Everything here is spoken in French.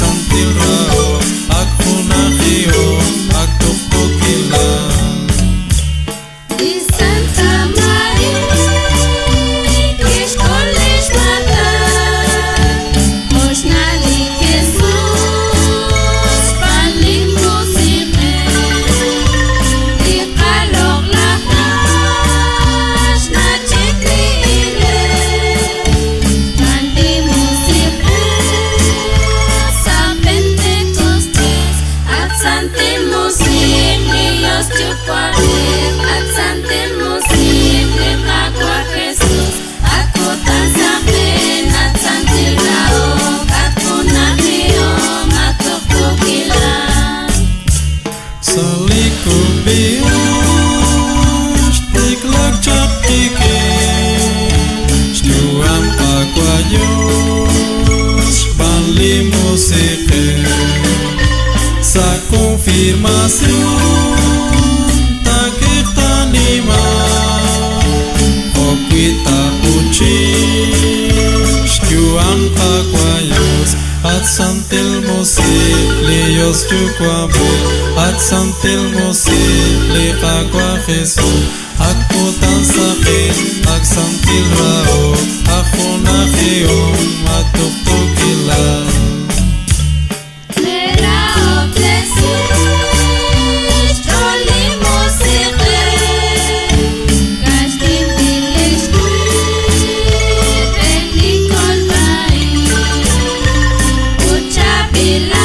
samtil rao, aku nakio, aku tukila. Di Santa Maria, escolhes matar, Osnali Jesus, paling musime, di kalok lakas, na chikliile, mandi musime, sa Pentecostes, at Santi Musim, Dios Chukwabit, at Santi Musim, di Kakwa Jesus, ako tansapin, at Santi Laok, ako nakiyong, at tuktukilan. Saliku bias, tiklak chak tiki, stuam aquayos, banli musike, sa confirmación, takik tanima, okwita uchi, stuam aquayos, at santil musik, lios chukwabe, at santil musik, li kakwa Jesus, aku tan sakit, ak santil rao, aku nakiyong, at tuktukilan. Merao plesis, troli musike, kashkim dilishkit, benikol bai, ucha bila